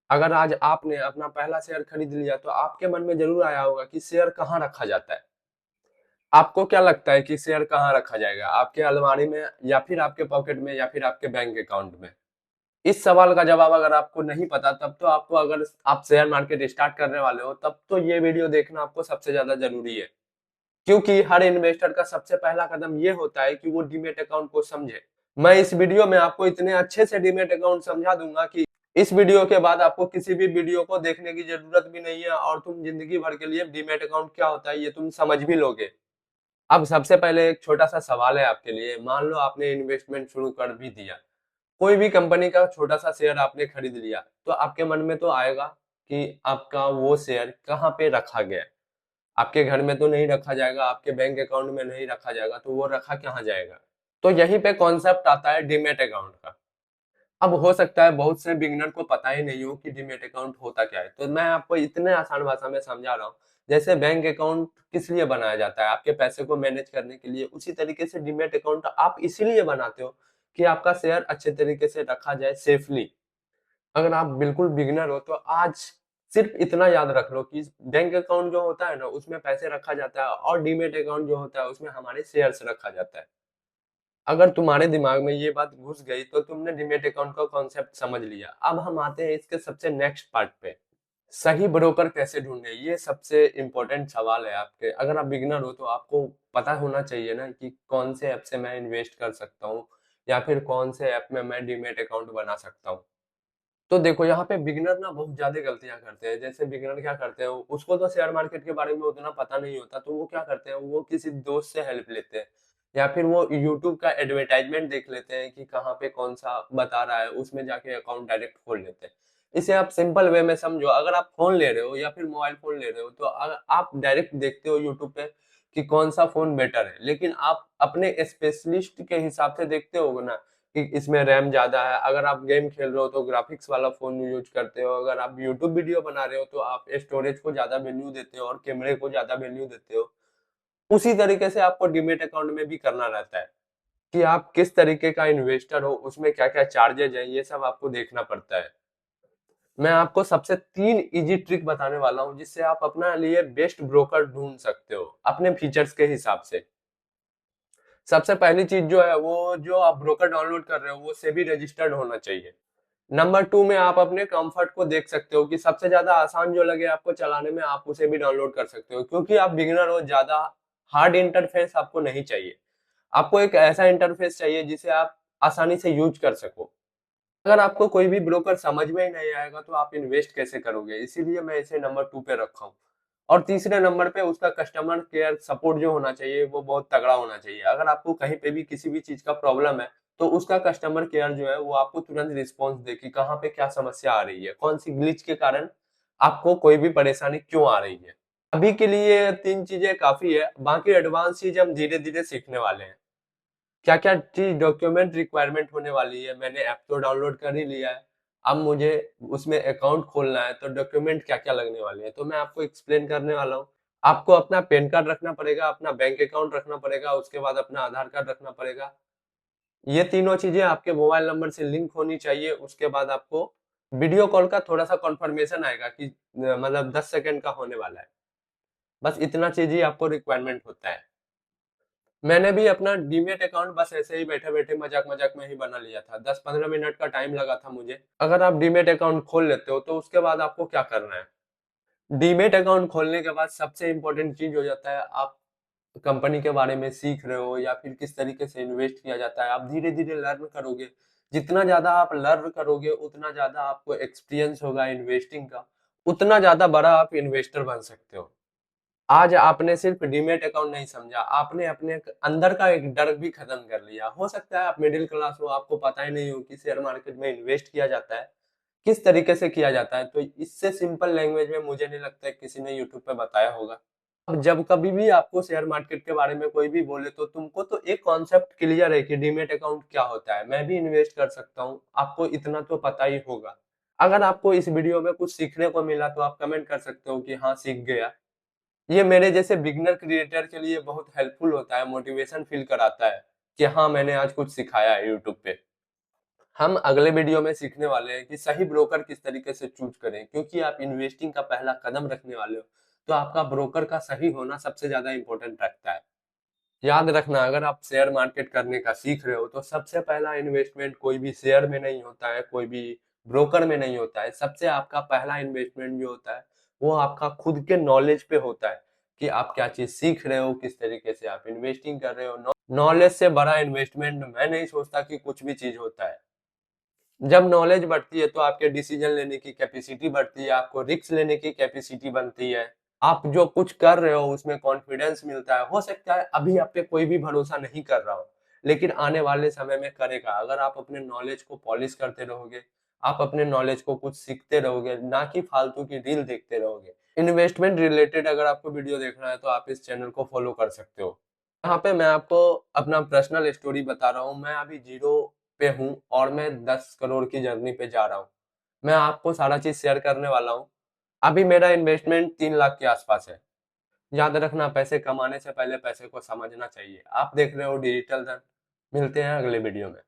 अगर आज आपने अपना पहला शेयर खरीद लिया तो आपके मन में जरूर आया होगा कि शेयर कहाँ रखा जाता है। आपको क्या लगता है कि शेयर कहाँ रखा जाएगा? आपके अलमारी में या फिर आपके पॉकेट में या फिर आपके बैंक अकाउंट में? इस सवाल का जवाब अगर आपको नहीं पता तब तो आपको, अगर आप शेयर मार्केट स्टार्ट करने वाले हो तब तो ये वीडियो देखना आपको सबसे ज्यादा जरूरी है। क्योंकि हर इन्वेस्टर का सबसे पहला कदम ये होता है कि वो डीमेट अकाउंट को समझे। मैं इस वीडियो में आपको इतने अच्छे से डीमेट अकाउंट समझा दूंगा कि इस वीडियो के बाद आपको किसी भी वीडियो को देखने की जरूरत भी नहीं है और तुम जिंदगी भर के लिए डीमेट अकाउंट क्या होता है ये तुम समझ भी लोगे। अब सबसे पहले एक छोटा सा सवाल है आपके लिए। मान लो आपने इन्वेस्टमेंट शुरू कर भी दिया, कोई भी कंपनी का छोटा सा शेयर आपने खरीद लिया, तो आपके मन में तो आएगा कि आपका वो शेयर कहाँ पे रखा गया है। आपके घर में तो नहीं रखा जाएगा, आपके बैंक अकाउंट में नहीं रखा जाएगा, तो वो रखा कहाँ जाएगा? तो यहीं पे कॉन्सेप्ट आता है डीमेट अकाउंट का। अब हो सकता है बहुत से बिगिनर को पता ही नहीं हो कि डीमेट अकाउंट होता क्या है, तो मैं आपको इतने आसान भाषा में समझा रहा हूँ। जैसे बैंक अकाउंट किस लिए बनाया जाता है? आपके पैसे को मैनेज करने के लिए, उसी तरीके से डीमेट अकाउंट आप इसीलिए बनाते हो कि आपका शेयर अच्छे तरीके से रखा जाए सेफली। अगर आप बिल्कुल बिगिनर हो तो आज सिर्फ इतना याद रख लो कि बैंक अकाउंट जो होता है ना उसमें पैसे रखा जाता है और डीमेट अकाउंट जो होता है उसमें हमारे शेयर्स रखा जाता है। अगर तुम्हारे दिमाग में ये बात घुस गई तो तुमने डीमेट अकाउंट का कॉन्सेप्ट समझ लिया। अब हम आते हैं इसके सबसे नेक्स्ट पार्ट पे। सही ब्रोकर कैसे ढूंढे, ये सबसे इम्पोर्टेंट सवाल है आपके। अगर आप बिगिनर हो तो आपको पता होना चाहिए ना कि कौन से ऐप से मैं इन्वेस्ट कर सकता हूँ या फिर कौन से ऐप में मैं डीमेट अकाउंट बना सकता हूँ। तो देखो यहाँ पे बिगिनर ना बहुत ज्यादा गलतियां करते हैं। जैसे बिगिनर क्या करते हैं, उसको तो शेयर मार्केट के बारे में उतना पता नहीं होता, तो वो क्या करते हैं, वो किसी दोस्त से हेल्प लेते हैं या फिर वो यूट्यूब का एडवर्टाइजमेंट देख लेते हैं कि कहाँ पे कौन सा बता रहा है, उसमें जाके अकाउंट डायरेक्ट खोल लेते हैं। इसे आप सिंपल वे में समझो। अगर आप फोन ले रहे हो या फिर मोबाइल फोन ले रहे हो तो अगर आप डायरेक्ट देखते हो यूट्यूब पे कि कौन सा फोन बेटर है, लेकिन आप अपने स्पेशलिस्ट के हिसाब से देखते हो ना कि इसमें रैम ज्यादा है। अगर आप गेम खेल रहे हो तो ग्राफिक्स वाला फोन यूज करते हो, अगर आप यूट्यूब वीडियो बना रहे हो तो आप स्टोरेज को ज्यादा वैल्यू देते हो और कैमरे को ज्यादा वैल्यू देते हो। उसी तरीके से आपको डीमेट अकाउंट में भी करना रहता है कि आप किस तरीके का इन्वेस्टर हो, उसमें क्या क्या चार्जेज है, ये सब आपको देखना पड़ता है। मैं आपको सबसे 3 इजी ट्रिक बताने वाला हूँ जिससे आप अपना लिए बेस्ट ब्रोकर ढूंढ सकते हो अपने फीचर्स के हिसाब से। सबसे पहली चीज जो है, वो जो आप ब्रोकर डाउनलोड कर रहे हो वो सेबी रजिस्टर्ड होना चाहिए। नंबर 2 में आप अपने कंफर्ट को देख सकते हो कि सबसे ज्यादा आसान जो लगे आपको चलाने में आप उसे भी डाउनलोड कर सकते हो, क्योंकि आप बिगिनर हो, ज्यादा हार्ड इंटरफेस आपको नहीं चाहिए। आपको एक ऐसा इंटरफेस चाहिए जिसे आप आसानी से यूज कर सको। अगर आपको कोई भी ब्रोकर समझ में ही नहीं आएगा तो आप इन्वेस्ट कैसे करोगे? इसीलिए मैं इसे नंबर 2 पे रखा हूँ। और तीसरे नंबर पे उसका कस्टमर केयर सपोर्ट जो होना चाहिए वो बहुत तगड़ा होना चाहिए। अगर आपको कहीं पे भी किसी भी चीज का प्रॉब्लम है तो उसका कस्टमर केयर जो है वो आपको तुरंत रिस्पॉन्स दे कि कहाँ पे क्या समस्या आ रही है, कौन सी ग्लिच के कारण आपको कोई भी परेशानी क्यों आ रही है। अभी के लिए 3 चीजें काफी है, बाकी एडवांस चीज हम धीरे धीरे सीखने वाले हैं। क्या क्या चीज डॉक्यूमेंट रिक्वायरमेंट होने वाली है, मैंने ऐप तो डाउनलोड कर ही लिया है। अब मुझे उसमें अकाउंट खोलना है तो डॉक्यूमेंट क्या क्या लगने वाले हैं तो मैं आपको एक्सप्लेन करने वाला हूँ। आपको अपना पैन कार्ड रखना पड़ेगा, अपना बैंक अकाउंट रखना पड़ेगा, उसके बाद अपना आधार कार्ड रखना पड़ेगा। ये तीनों चीजें आपके मोबाइल नंबर से लिंक होनी चाहिए। उसके बाद आपको वीडियो कॉल का थोड़ा सा कंफर्मेशन आएगा कि मतलब 10 सेकंड का होने वाला है। बस इतना चीज ही आपको रिक्वायरमेंट होता है। मैंने भी अपना डीमेट अकाउंट बस ऐसे ही बैठे बैठे मजाक मजाक में ही बना लिया था। 10-15 मिनट का टाइम लगा था मुझे। अगर आप डीमेट अकाउंट खोल लेते हो तो उसके बाद आपको क्या करना है? डीमेट अकाउंट खोलने के बाद सबसे इंपॉर्टेंट चीज हो जाता है, आप कंपनी के बारे में सीख रहे हो या फिर किस तरीके से इन्वेस्ट किया जाता है, आप धीरे धीरे लर्न करोगे। जितना ज्यादा आप लर्न करोगे उतना ज्यादा आपको एक्सपीरियंस होगा इन्वेस्टिंग का, उतना ज्यादा बड़ा आप इन्वेस्टर बन सकते हो। आज आपने सिर्फ डीमेट अकाउंट नहीं समझा, आपने अपने अंदर का एक डर भी खत्म कर लिया। हो सकता है आप मिडिल क्लास हो, आपको पता ही नहीं हो कि शेयर मार्केट में इन्वेस्ट किया जाता है, किस तरीके से किया जाता है, तो इससे सिंपल लैंग्वेज में मुझे नहीं लगता है किसी ने यूट्यूब पे बताया होगा। अब जब कभी भी आपको शेयर मार्केट के बारे में कोई भी बोले तो तुमको तो एक कॉन्सेप्ट क्लियर है कि डीमेट अकाउंट क्या होता है, मैं भी इन्वेस्ट कर सकता हूँ, आपको इतना तो पता ही होगा। अगर आपको इस वीडियो में कुछ सीखने को मिला तो आप कमेंट कर सकते हो कि हाँ सीख गया। ये मेरे जैसे बिगिनर क्रिएटर के लिए बहुत हेल्पफुल होता है, मोटिवेशन फील कराता है कि हाँ मैंने आज कुछ सिखाया है यूट्यूब पे। हम अगले वीडियो में सीखने वाले हैं कि सही ब्रोकर किस तरीके से चूज करें, क्योंकि आप इन्वेस्टिंग का पहला कदम रखने वाले हो, तो आपका ब्रोकर का सही होना सबसे ज्यादा इंपॉर्टेंट रखता है। याद रखना, अगर आप शेयर मार्केट करने का सीख रहे हो तो सबसे पहला इन्वेस्टमेंट कोई भी शेयर में नहीं होता है, कोई भी ब्रोकर में नहीं होता है। सबसे आपका पहला इन्वेस्टमेंट जो होता है वो आपका खुद के नॉलेज पे होता है कि आप क्या चीज सीख रहे हो, किस तरीके से आप इन्वेस्टिंग कर रहे हो। नॉलेज से बड़ा इन्वेस्टमेंट मैं नहीं सोचता कि कुछ भी चीज होता है। जब नॉलेज बढ़ती है तो आपके डिसीजन लेने की कैपेसिटी बढ़ती है, आपको रिस्क लेने की कैपेसिटी बनती है। आप जो कुछ कर रहे हो उसमें कॉन्फिडेंस मिलता है। हो सकता है अभी आप पे कोई भी भरोसा नहीं कर रहा हो, लेकिन आने वाले समय में करेगा। अगर आप अपने नॉलेज को पॉलिश करते रहोगे, आप अपने नॉलेज को कुछ सीखते रहोगे, ना कि फालतू की रील देखते रहोगे। इन्वेस्टमेंट रिलेटेड अगर आपको वीडियो देखना है तो आप इस चैनल को फॉलो कर सकते हो। यहाँ पे मैं आपको अपना पर्सनल स्टोरी बता रहा हूँ। मैं अभी जीरो पे हूँ और मैं 10 करोड़ की जर्नी पे जा रहा हूँ। मैं आपको सारा चीज शेयर करने वाला हूँ। अभी मेरा इन्वेस्टमेंट 3 लाख के आसपास है। याद रखना, पैसे कमाने से पहले पैसे को समझना चाहिए। आप देख रहे हो डिजिटल धन। मिलते हैं अगले वीडियो में।